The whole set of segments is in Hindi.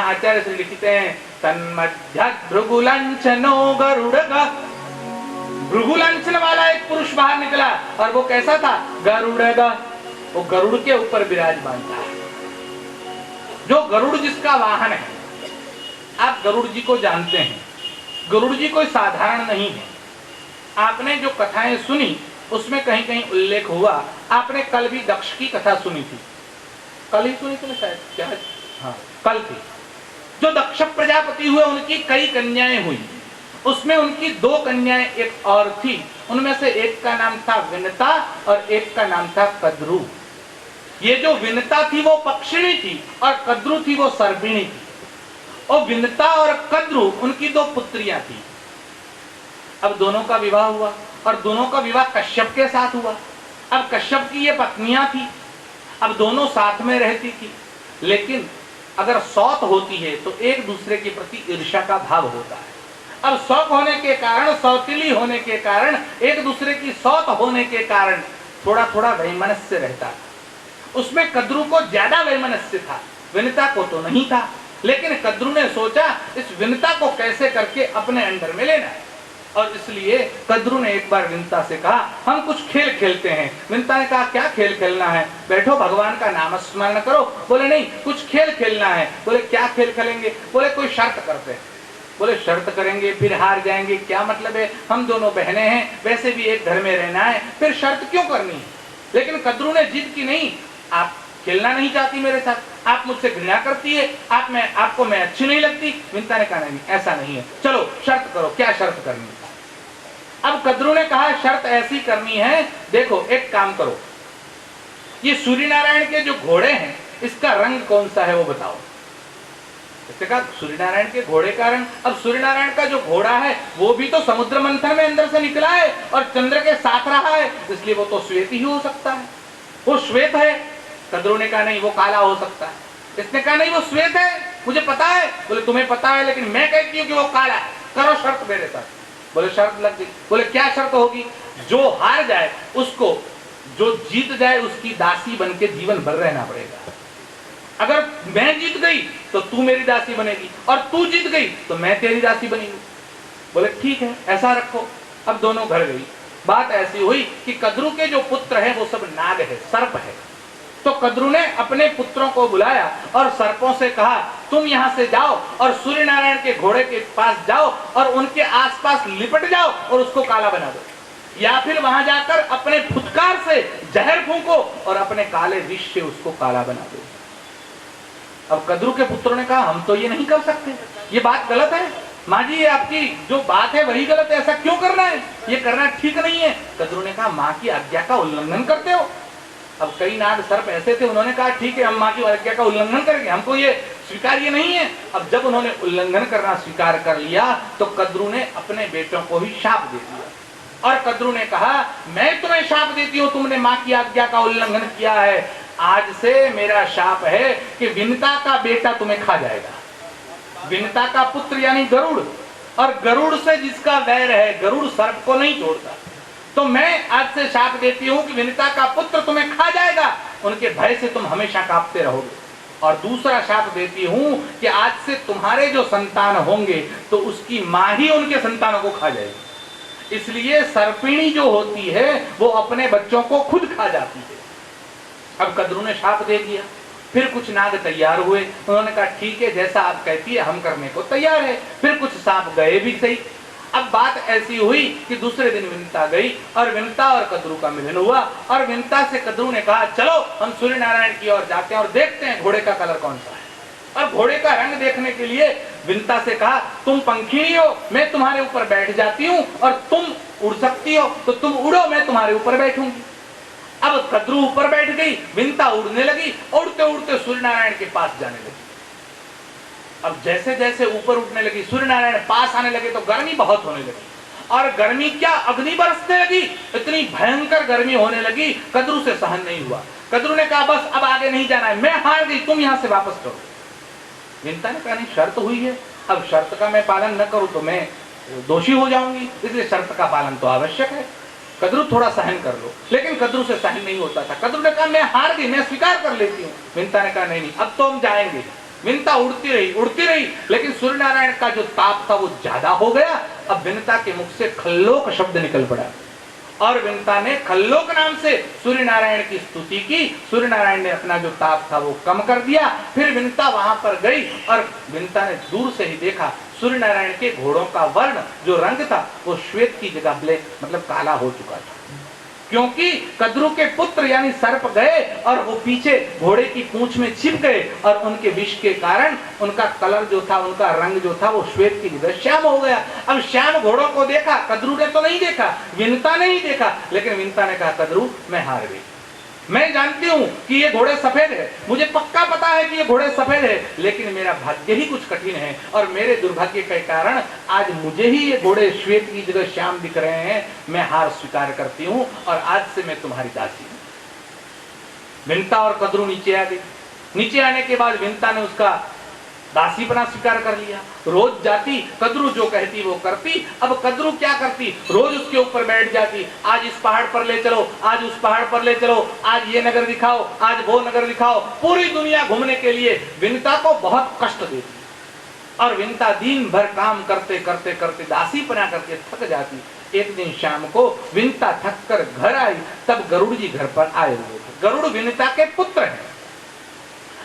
आचार्य श्री लिखते हैं तन्मध्य भृगुलांछनो गरुड़गा। भृगुलांछन वाला एक पुरुष बाहर निकला और वो कैसा था? गरुड़गा। वो गरुड़ के ऊपर विराजमान था। जो गरुड़ जिसका वाहन है, आप गरुड़ जी को जानते हैं। गरुड़ जी कोई साधारण नहीं है। आपने जो कथाएं सुनी उसमें कहीं कहीं उल्लेख हुआ। आपने कल भी दक्ष की कथा सुनी थी, कल ही सुनी थी ना शायद, क्या? हाँ, कल थी। जो दक्ष प्रजापति हुए उनकी कई कन्याएं हुई। उसमें उनकी 2 कन्याएं एक और थी। उनमें से एक का नाम था विनता और एक का नाम था कद्रु। ये जो विनता थी वो पक्षिणी थी और कद्रु थी वो सर्पिणी थी। और विनता और कद्रु उनकी 2 पुत्रियां थी। अब दोनों का विवाह हुआ और दोनों का विवाह कश्यप के साथ हुआ। अब कश्यप की ये पत्नियां थी। अब दोनों साथ में रहती थी, लेकिन अगर सौत होती है तो एक दूसरे के प्रति ईर्ष्या का भाव होता है। अब शौक होने के कारण, सौतीली होने के कारण, एक दूसरे की सौत होने के कारण थोड़ा थोड़ा वैमनस्य रहता था। उसमें कद्रु को ज्यादा वैमनस्य था, विनता को तो नहीं था। लेकिन कद्रु ने सोचा इस विनता को कैसे करके अपने अंडर में लेना है, और इसलिए कद्रु ने एक बार विनता से कहा हम कुछ खेल खेलते हैं। विनता ने कहा क्या खेल खेलना है? बैठो भगवान का नाम स्मरण करो। बोले नहीं, कुछ खेल खेलना है। बोले क्या खेल खेलेंगे? बोले कोई शर्त करते हैं। बोले शर्त करेंगे फिर हार जाएंगे, क्या मतलब है? हम दोनों बहनें हैं, वैसे भी एक घर में रहना है, फिर शर्त क्यों करनी है? लेकिन कद्रु ने जिद की, नहीं आप खेलना नहीं चाहती मेरे साथ, आप मुझसे घृणा करती है, आपको मैं अच्छी नहीं लगती। विनता ने कहा नहीं ऐसा नहीं है, चलो शर्त करो, क्या शर्त करनी है? अब कद्रु ने कहा शर्त ऐसी करनी है, देखो एक काम करो, ये सूर्य नारायण के जो घोड़े हैं इसका रंग कौन सा है वो बताओ। इसने कहा सूर्य नारायण के घोड़े का रंग। अब सूर्य नारायण का जो घोड़ा है वो भी तो समुद्र मंथन में अंदर से निकला है और चंद्र के साथ रहा है, इसलिए वो तो श्वेत ही हो सकता है, वो श्वेत है। कद्रु ने कहा नहीं वो काला हो सकता है। इसने कहा नहीं वो श्वेत है, मुझे पता है। बोले तुम्हें पता है, लेकिन मैं कहती हूँ कि वो काला है, करो शर्त मेरे साथ। बोले शर्त लग गई। बोले क्या शर्त होगी? जो हार जाए उसको, जो जीत जाए उसकी दासी बन के जीवन भर रहना पड़ेगा। अगर मैं जीत गई तो तू मेरी दासी बनेगी और तू जीत गई तो मैं तेरी दासी बनेगी। बोले ठीक है ऐसा रखो। अब दोनों घर गई। बात ऐसी हुई कि कद्रु के जो पुत्र है वो सब नाग है, सर्प है। तो कद्रु ने अपने पुत्रों को बुलाया और सर्पों से कहा तुम यहाँ से जाओ और सूर्य नारायण के घोड़े के पास जाओ और उनके आसपास लिपट जाओ और उसको काला बना दो, या फिर वहां जाकर अपने फुटकार से जहर फूंको और अपने काले विष से उसको काला बना दो। अब कद्रु के पुत्रों ने कहा हम तो ये नहीं कर सकते, ये बात गलत है। माँ जी ये आपकी जो बात है वही गलत है, ऐसा क्यों करना है? ये करना ठीक नहीं है। कद्रु ने कहा माँ की आज्ञा का उल्लंघन करते हो। अब कई नाग सर्प ऐसे थे, उन्होंने कहा ठीक है हम माँ की आज्ञा का उल्लंघन करेंगे, हमको ये स्वीकार्य नहीं है। अब जब उन्होंने उल्लंघन करना स्वीकार कर लिया तो कद्रु ने अपने बेटों को ही शाप दे दिया और कद्रु ने कहा मैं तुम्हें शाप देती हूँ, तुमने माँ की आज्ञा का उल्लंघन किया है, आज से मेरा शाप है कि विनता का बेटा तुम्हें खा जाएगा। विनता का पुत्र यानी गरुड़, और गरुड़ से जिसका वैर है, गरुड़ सर्प को नहीं छोड़ता, तो मैं आज से शाप देती हूँ कि विनता का पुत्र तुम्हें खा जाएगा, उनके भय से तुम हमेशा कांपते रहोगे। और दूसरा शाप देती हूँ कि आज से तुम्हारे जो संतान होंगे तो उसकी माँ ही उनके संतानों को खा जाएगी। इसलिए सर्पिणी जो होती है वो अपने बच्चों को खुद खा जाती है। अब कद्रु ने शाप दे दिया। फिर कुछ नाग तैयार हुए, उन्होंने कहा ठीक है जैसा आप कहती है हम करने को तैयार है। फिर कुछ सांप गए भी सही। अब बात ऐसी हुई कि दूसरे दिन विनता गई और विनता और कद्रु का मिलन हुआ और विनता से कद्रु ने कहा चलो हम सूर्य नारायण की ओर जाते हैं और देखते हैं घोड़े का कलर कौन सा है। और घोड़े का रंग देखने के लिए विनता से कहा तुम पंखिणी हो, मैं तुम्हारे ऊपर बैठ जाती हूँ, और तुम उड़ सकती हो तो तुम उड़ो, मैं तुम्हारे ऊपर बैठूंगी। अब कद्रु ऊपर बैठ गई, विनता उड़ने लगी, उड़ते उड़ते सूर्य नारायण के पास जाने लगी। अब जैसे जैसे ऊपर उठने लगी, सूर्य नारायण पास आने लगे तो गर्मी बहुत होने लगी, और गर्मी क्या अग्नि बरसने लगी, इतनी भयंकर गर्मी होने लगी कद्रु से सहन नहीं हुआ। कद्रू ने कहा बस अब आगे नहीं जाना है, मैं हार गई, तुम यहां से वापस करो। विंता ने कहा नहीं, शर्त हुई है, अब शर्त का मैं पालन न करूं तो मैं दोषी हो जाऊंगी, इसलिए शर्त का पालन तो आवश्यक है। कद्रू थोड़ा सहन कर लो। लेकिन कद्रू से सहन नहीं होता था। कद्रू ने कहा मैं हार गई, मैं स्वीकार कर लेती हूँ। विंता ने कहा नहीं नहीं, अब तो हम जाएंगे। विंता उड़ती रही, लेकिन सूर्य नारायण का जो ताप था वो ज्यादा हो गया। अब विंता के मुख से खल्लोक शब्द निकल पड़ा और विंता ने खल्लोक नाम से सूर्य नारायण की स्तुति की। सूर्य नारायण ने अपना जो ताप था वो कम कर दिया। फिर विंता वहां पर गई और विंता ने दूर से ही देखा सूर्य नारायण के घोड़ों का वर्ण जो रंग था वो श्वेत की जगह ब्लैक मतलब काला हो चुका था, क्योंकि कद्रू के पुत्र यानी सर्प गए और वो पीछे घोड़े की पूंछ में छिप गए और उनके विष के कारण उनका कलर जो था, उनका रंग जो था वो श्वेत की जगह श्याम हो गया। अब श्याम घोड़ों को देखा, कद्रू ने तो नहीं देखा, विंता ने ही देखा। लेकिन विंता ने कहा कद्रू मैं हार गई, मैं जानती हूं कि ये घोड़े सफेद है, मुझे पक्का पता है कि ये घोड़े सफेद है, लेकिन मेरा भाग्य ही कुछ कठिन है और मेरे दुर्भाग्य के कारण आज मुझे ही ये घोड़े श्वेत की जगह श्याम दिख रहे हैं। मैं हार स्वीकार करती हूं और आज से मैं तुम्हारी दासी हूं। विंता और कद्रू नीचे आ गई। नीचे आने के बाद विंता ने उसका दासीपना स्वीकार कर लिया। रोज जाती, कद्रू जो कहती वो करती। अब कद्रू क्या करती, रोज उसके ऊपर बैठ जाती, आज इस पहाड़ पर ले चलो, आज उस पहाड़ पर ले चलो, आज ये नगर दिखाओ, आज वो नगर दिखाओ, पूरी दुनिया घूमने के लिए विंता को बहुत कष्ट देती। और विंता दिन भर काम करते करते करते दासीपना करके थक जाती। एक दिन शाम को विंता थक कर घर आई, तब गरुड़ जी घर पर आए हुए थे। गरुड़ विंता के पुत्र हैं।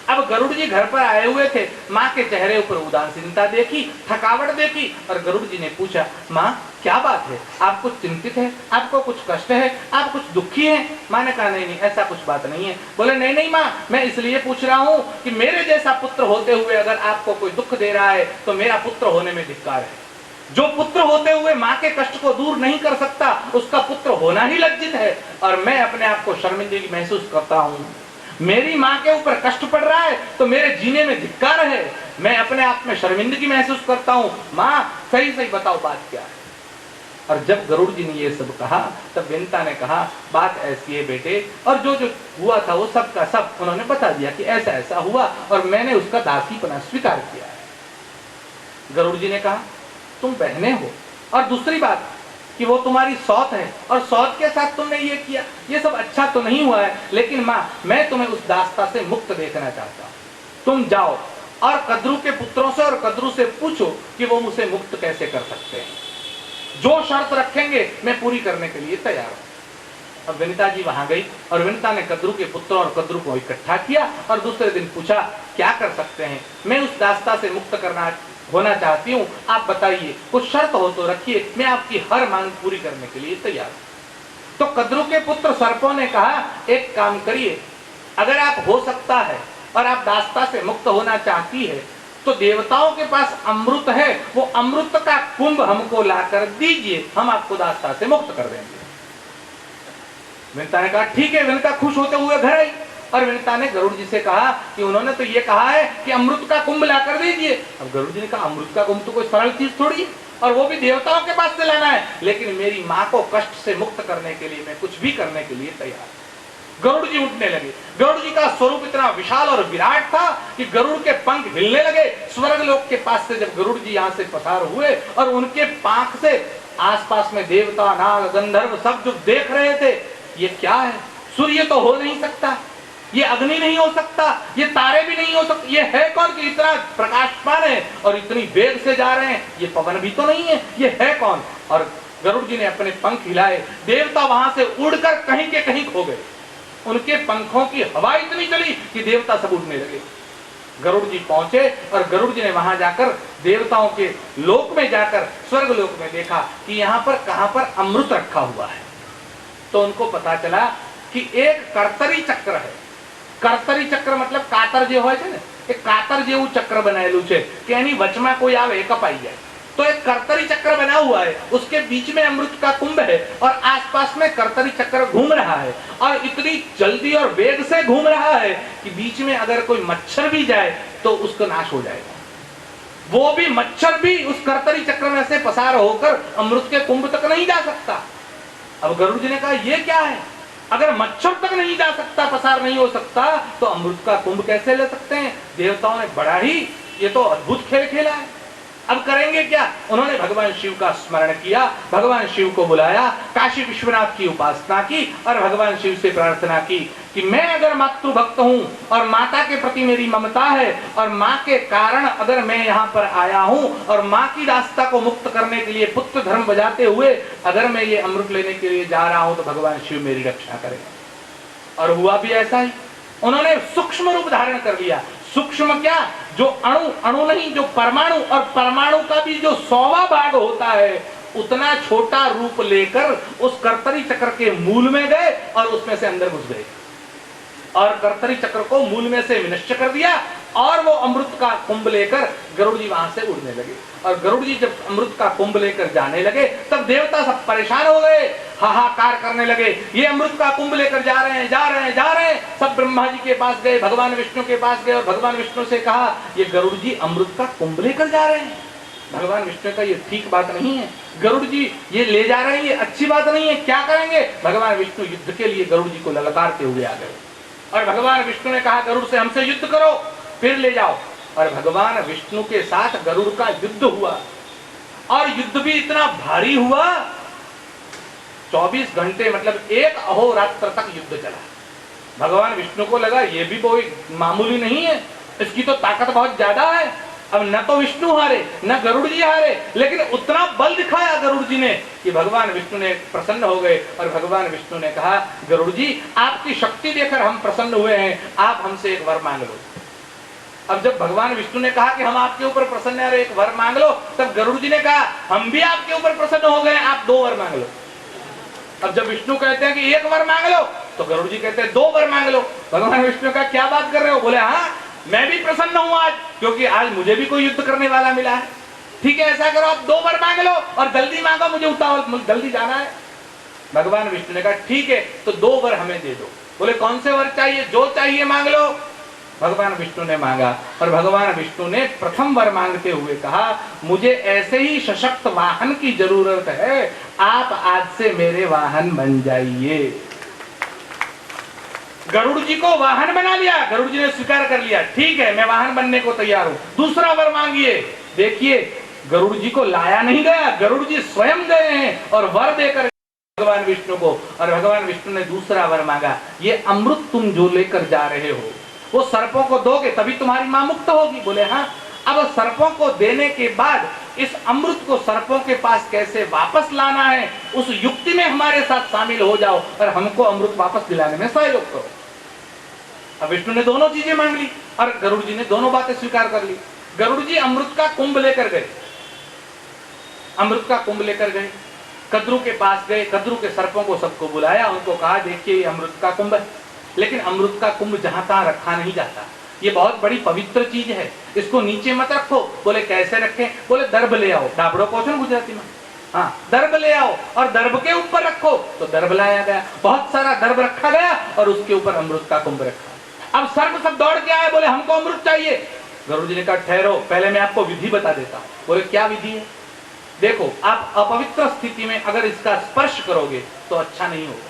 अब गरुड़ जी घर पर आए हुए थे। माँ के चेहरे ऊपर उदासीनता देखी, थकावट देखी और गरुड़ जी ने पूछा माँ क्या बात है, आप कुछ चिंतित है, आपको कुछ कष्ट है, आप कुछ दुखी हैं? माँ ने कहा नहीं नहीं ऐसा कुछ बात नहीं है। बोले नहीं नहीं माँ, मैं इसलिए पूछ रहा हूँ कि मेरे जैसा पुत्र होते हुए अगर आपको कोई दुख दे रहा है तो मेरा पुत्र होने में धिक्कार है। जो पुत्र होते हुए माँ के कष्ट को दूर नहीं कर सकता उसका पुत्र होना ही लज्जित है और मैं अपने आप को शर्मिंदगी महसूस करता हूँ। मेरी माँ के ऊपर कष्ट पड़ रहा है तो मेरे जीने में धिक्कार है, मैं अपने आप में शर्मिंदगी महसूस करता हूँ। माँ सही सही बताओ बात क्या है। और जब गरुड़ जी ने ये सब कहा तब विंता ने कहा बात ऐसी है बेटे, और जो जो हुआ था वो सब का सब उन्होंने बता दिया कि ऐसा ऐसा हुआ और मैंने उसका दासीपना स्वीकार किया है। गरुड़ जी ने कहा तुम बहने हो और दूसरी बात कि वो तुम्हारी सौत है और सौत के साथ तुमने ये किया, ये सब अच्छा तो नहीं हुआ है, लेकिन माँ मैं तुम्हें उस दास्ता से मुक्त देखना चाहता हूँ। तुम जाओ और कद्रू के पुत्रों से और कद्रू से पूछो कि वो मुझे मुक्त कैसे कर सकते हैं। जो शर्त रखेंगे मैं पूरी करने के लिए तैयार हूँ। अब विंता जी वहां गई और विंता ने कद्रू के पुत्रों और कद्रू को इकट्ठा किया और दूसरे दिन पूछा क्या कर सकते हैं, मैं उस दास्ता से मुक्त होना चाहती हूँ, आप बताइए, कुछ शर्त हो तो रखिए, मैं आपकी हर मांग पूरी करने के लिए तैयार हूँ। तो कद्रू के पुत्र सर्पों ने कहा एक काम करिए, अगर आप हो सकता है और आप दास्ता से मुक्त होना चाहती है तो देवताओं के पास अमृत है, वो अमृत का कुंभ हमको लाकर दीजिए, हम आपको दास्ता से मुक्त कर देंगे। विंता ने कहा ठीक है। विंता खुश होते हुए घर आई और विंता ने गरुड़ जी से कहा कि उन्होंने तो ये कहा है कि अमृत का कुंभ लाकर दीजिए। अब गरुड़ जी ने कहा अमृत का कुंभ तो कोई सरल चीज थोड़ी है और वो भी देवताओं के पास से लाना है, लेकिन मेरी माँ को कष्ट से मुक्त करने के लिए मैं कुछ भी करने के लिए तैयार हूं। गरुड़ जी उठने लगे। गरुड़ जी का स्वरूप इतना विशाल और विराट था कि गरुड़ के पंख हिलने लगे। स्वर्ग लोक के पास से जब गरुड़ जी यहाँ से पसार हुए और उनके पंख से आसपास में देवता नाग गंधर्व सब जो देख रहे थे, ये क्या है, सूर्य तो हो नहीं सकता, ये अग्नि नहीं हो सकता, ये तारे भी नहीं हो सकते, ये है कौन कि इतना प्रकाशमान है और इतनी वेग से जा रहे हैं, ये पवन भी तो नहीं है, ये है कौन। और गरुड़ जी ने अपने पंख हिलाए, देवता वहां से उड़कर कहीं के कहीं खो गए। उनके पंखों की हवा इतनी चली कि देवता सब उड़ने लगे। गरुड़ जी पहुंचे और गरुड़ जी ने वहां जाकर देवताओं के लोक में जाकर स्वर्ग लोक में देखा कि यहाँ पर कहां पर अमृत रखा हुआ है। तो उनको पता चला कि एक कर्तरी चक्र है। कर्तरी चक्र मतलब कातर जे હોય છે ને, એક કાતર જેવું ચક્ર બનાયેલું છે કે એની વચમાં કોઈ આવે કપાઈ જાય, तो एक कर्तरी चक्र बना हुआ है, उसके बीच में अमृत का कुंभ है और आसपास में कर्तरी चक्र घूम रहा है और इतनी जल्दी और वेग से घूम रहा है कि बीच में अगर कोई मच्छर भी जाए तो उसका नाश हो जाएगा। वो भी मच्छर भी उस कर्तरी चक्र में से पसार होकर अमृत के कुंभ तक नहीं जा सकता। अब गरुड़ जी ने कहा ये क्या है, अगर मच्छर तक नहीं जा सकता, पसार नहीं हो सकता, तो अमृत का कुंभ कैसे ले सकते हैं? देवताओं ने बड़ा ही ये तो अद्भुत खेल खेला है। अब करेंगे क्या? उन्होंने भगवान शिव का स्मरण किया, भगवान शिव को बुलाया, काशी विश्वनाथ की उपासना की और भगवान शिव से प्रार्थना की कि मैं अगर मातृ भक्त हूं और माता के प्रति मेरी ममता है और माँ के कारण अगर मैं यहाँ पर आया हूं और माँ की दास्ता को मुक्त करने के लिए पुत्र धर्म बजाते हुए अगर मैं ये अमृत लेने के लिए जा रहा हूं तो भगवान शिव मेरी रक्षा करेगा। और हुआ भी ऐसा ही। उन्होंने सूक्ष्म रूप धारण कर लिया। सूक्ष्म क्या? जो अणु, अणु नहीं, जो परमाणु, और परमाणु का भी जो 100वां भाग होता है उतना छोटा रूप लेकर उस कर्तरी चक्र के मूल में गए और उसमें से अंदर घुस गए और कर्तरी चक्र को मूल में से विनष्ट कर दिया और वो अमृत का कुंभ लेकर गरुड़ जी वहां से उड़ने लगे। और गरुड़ जी जब अमृत का कुंभ लेकर जाने लगे तब देवता सब परेशान हो गए, हाहाकार करने लगे, ये अमृत का कुंभ लेकर जा रहे हैं, जा रहे हैं, जा रहे हैं। सब ब्रह्मा जी के पास गए, भगवान विष्णु के पास गए और भगवान विष्णु से कहा ये गरुड़ जी अमृत का कुंभ लेकर जा रहे हैं। भगवान विष्णु का ये ठीक बात नहीं है, गरुड़ जी ये ले जा रहे हैं, ये अच्छी बात नहीं है, क्या करेंगे? भगवान विष्णु युद्ध के लिए गरुड़ जी को ललकारते हुए आ गए और भगवान विष्णु ने कहा गरुड़ से हमसे युद्ध करो फिर ले जाओ। और भगवान विष्णु के साथ गरुड़ का युद्ध हुआ और युद्ध भी इतना भारी हुआ, 24 घंटे मतलब एक अहोरात्र तक युद्ध चला। भगवान विष्णु को लगा ये भी कोई मामूली नहीं है, इसकी तो ताकत बहुत ज्यादा है। अब न तो विष्णु हारे न गरुड़ जी हारे, लेकिन उतना बल दिखाया गरुड़ जी ने कि भगवान विष्णु ने प्रसन्न हो गए और भगवान विष्णु ने कहा गरुड़ जी आपकी शक्ति देखकर हम प्रसन्न हुए हैं, आप हमसे एक वर मांग लो। अब जब भगवान विष्णु ने कहा कि हम आपके ऊपर प्रसन्न है, एक वर मांग लो, तब गरुड़ जी ने कहा हम भी आपके ऊपर प्रसन्न हो गए, आप 2 वर मांग लो। अब जब विष्णु कहते हैं कि 1 वर मांग लो तो गरुड़ जी कहते हैं 2 वर मांग लो। भगवान विष्णु का क्या बात कर रहे हो? बोले हाँ मैं भी प्रसन्न हूं आज, क्योंकि आज मुझे भी कोई युद्ध करने वाला मिला है। ठीक है ऐसा करो आप 2 वर मांग लो और जल्दी मांगो, मुझे उतावल जल्दी जाना है। भगवान विष्णु ने कहा ठीक है तो 2 वर हमें दे दो। बोले कौन से वर चाहिए? जो चाहिए मांग लो। भगवान विष्णु ने मांगा और भगवान विष्णु ने प्रथम वर मांगते हुए कहा मुझे ऐसे ही सशक्त वाहन की जरूरत है, आप आज से मेरे वाहन बन जाइए। गरुड़ जी को वाहन बना लिया, गरुड़ जी ने स्वीकार कर लिया, ठीक है मैं वाहन बनने को तैयार हूं। दूसरा वर मांगिए। देखिए गरुड़ जी को लाया नहीं गया, गरुड़ जी स्वयं गए हैं और वर देकर भगवान विष्णु को। और भगवान विष्णु ने दूसरा वर मांगा, ये अमृत तुम जो लेकर जा रहे हो वो सर्पों को दोगे तभी तुम्हारी मां मुक्त होगी। बोले हाँ। अब सर्पों को देने के बाद इस अमृत को सर्पों के पास कैसे वापस लाना है उस युक्ति में हमारे साथ शामिल हो जाओ और हमको अमृत वापस दिलाने में सहयोग करो। अब विष्णु ने दोनों चीजें मांग ली और गरुड़ जी ने दोनों बातें स्वीकार कर ली। गरुड़ जी अमृत का कुंभ लेकर गए, अमृत का कुंभ लेकर गए, कद्रु के पास गए, कद्रु के सर्पों को सबको बुलाया, उनको कहा देखिए ये अमृत का कुंभ है, लेकिन अमृत का कुंभ जहां तहां रखा नहीं जाता, ये बहुत बड़ी पवित्र चीज है, इसको नीचे मत रखो। बोले कैसे रखें? बोले दर्भ ले आओ, डाबड़ो कहो गुजराती में, हाँ दर्भ ले आओ और दर्भ के ऊपर रखो। तो दर्भ लाया गया, बहुत सारा दर्भ रखा गया और उसके ऊपर अमृत का कुंभ रखा। अब सर्प सब दौड़ के आए, बोले हमको अमृत चाहिए। गरुड़ जी ने कहा ठहरो पहले मैं आपको विधि बता देता हूँ। बोले क्या विधि है? देखो आप अपवित्र स्थिति में अगर इसका स्पर्श करोगे तो अच्छा नहीं होगा,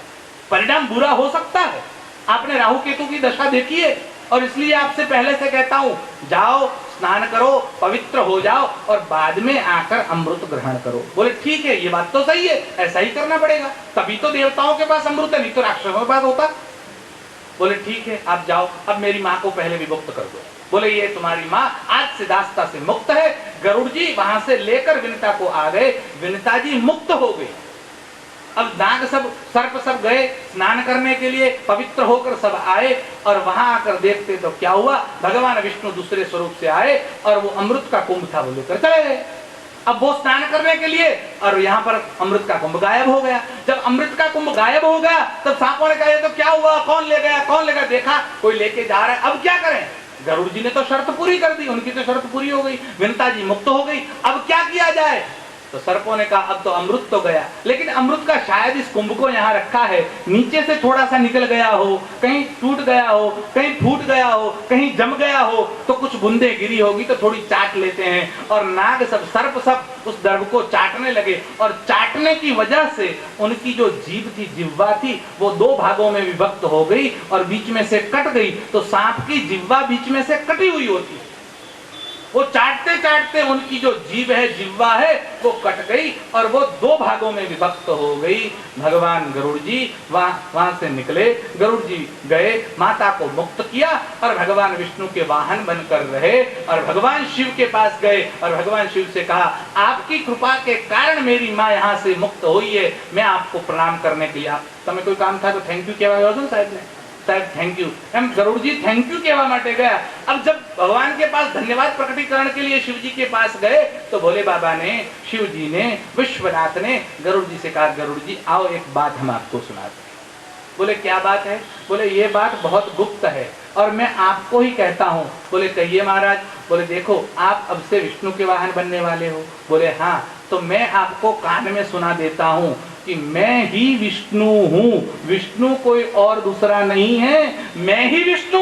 परिणाम बुरा हो सकता है। आपने राहु केतु की दशा देखी है और इसलिए आपसे पहले से कहता हूं जाओ स्नान करो, पवित्र हो जाओ और बाद में आकर अमृत ग्रहण करो। बोले ठीक है ये बात तो सही है, ऐसा ही करना पड़ेगा, तभी तो देवताओं के पास अमृत है, नहीं तो राक्षसों के पास होता। बोले ठीक है आप जाओ, अब मेरी माँ को पहले विमुक्त कर दो। बोले ये तुम्हारी माँ आज से दास्ता से मुक्त है। गरुड़ जी वहां से लेकर विनता को आ गए, विनता जी मुक्त हो गई। अब नाग सब सर्प सब गए स्नान करने के लिए, पवित्र होकर सब आए और वहां आकर देखते तो क्या हुआ, भगवान विष्णु दूसरे स्वरूप से आए और वो अमृत का कुंभ था वो लेकर चले गए। अब वो स्नान करने के लिए और यहाँ पर अमृत का कुंभ गायब हो गया। जब अमृत का कुंभ गायब हो गया तब सांपों ने कहा तो क्या हुआ, कौन ले गया, कौन लेगा, देखा कोई लेके जा रहा है, अब क्या करें। गरुड़ जी ने तो शर्त पूरी कर दी, उनकी तो शर्त पूरी हो गई, विनता जी मुक्त हो गई, अब क्या किया जाए। तो सर्पों ने कहा अब तो अमृत तो गया, लेकिन अमृत का शायद इस कुंभ को यहाँ रखा है, नीचे से थोड़ा सा निकल गया हो, कहीं टूट गया हो, कहीं फूट गया हो, कहीं जम गया हो, तो कुछ बूंदे गिरी होगी तो थोड़ी चाट लेते हैं। और नाग सब, सर्प सब उस दर्भ को चाटने लगे, और चाटने की वजह से उनकी जो जीभ थी, जिह्वा थी, वो दो भागों में विभक्त हो गई और बीच में से कट गई। तो सांप की जिह्वा बीच में से कटी हुई होती, वो चाटते चाटते उनकी जो जीभ है, जिह्वा है, वो कट गई और वो दो भागों में विभक्त हो गई। भगवान गरुड़ जी वहां से निकले, गरुड़ जी गए, माता को मुक्त किया और भगवान विष्णु के वाहन बनकर रहे और भगवान शिव के पास गए और भगवान शिव से कहा आपकी कृपा के कारण मेरी माँ यहाँ से मुक्त हुई है, मैं आपको प्रणाम करने के लिए, आप तुम्हें कोई काम था तो थैंक यू कहेवा साहब ने, साहब थैंक यू, एम गरुड़ जी थैंक यू कहवा माटे गया। अब जब भगवान के पास धन्यवाद प्रकटीकरण के लिए शिव जी के पास गए तो भोले बाबा ने, शिव जी ने, विश्वनाथ ने गरुड़ जी से कहा गरुड़ जी आओ एक बात हम आपको सुनाते हैं। बोले क्या बात है? बोले ये बात बहुत गुप्त है और मैं आपको ही कहता हूँ। बोले कहिए महाराज। बोले देखो आप अब से विष्णु के वाहन बनने वाले हो। बोले हाँ, तो मैं आपको कान में सुना देता हूँ कि मैं ही विष्णु हूँ, विष्णु कोई और दूसरा नहीं है, मैं ही विष्णु,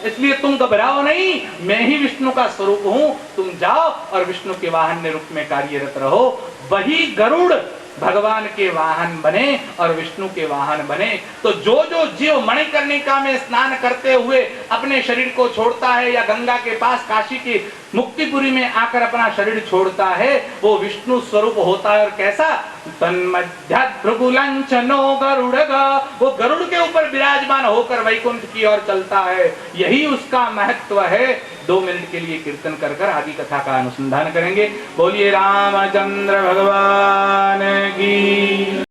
इसलिए तुम घबराओ नहीं, मैं ही विष्णु का स्वरूप हूँ। तुम जाओ और विष्णु के वाहन रूप में कार्यरत रहो। वही गरुड़ भगवान के वाहन बने और विष्णु के वाहन बने। तो जो जो जीव मणिकर्णिका में स्नान करते हुए अपने शरीर को छोड़ता है या गंगा के पास काशी की मुक्तिपुरी में आकर अपना शरीर छोड़ता है, वो विष्णु स्वरूप होता है। और कैसा? तन्मध्यात् भृगुलांछनो गरुड़गा, वो गरुड़ के ऊपर विराजमान होकर वैकुंठ की ओर चलता है। यही उसका महत्व है। 2 मिनट के लिए कीर्तन कर कर आगे कथा का अनुसंधान करेंगे। बोलिए रामचंद्र भगवान की।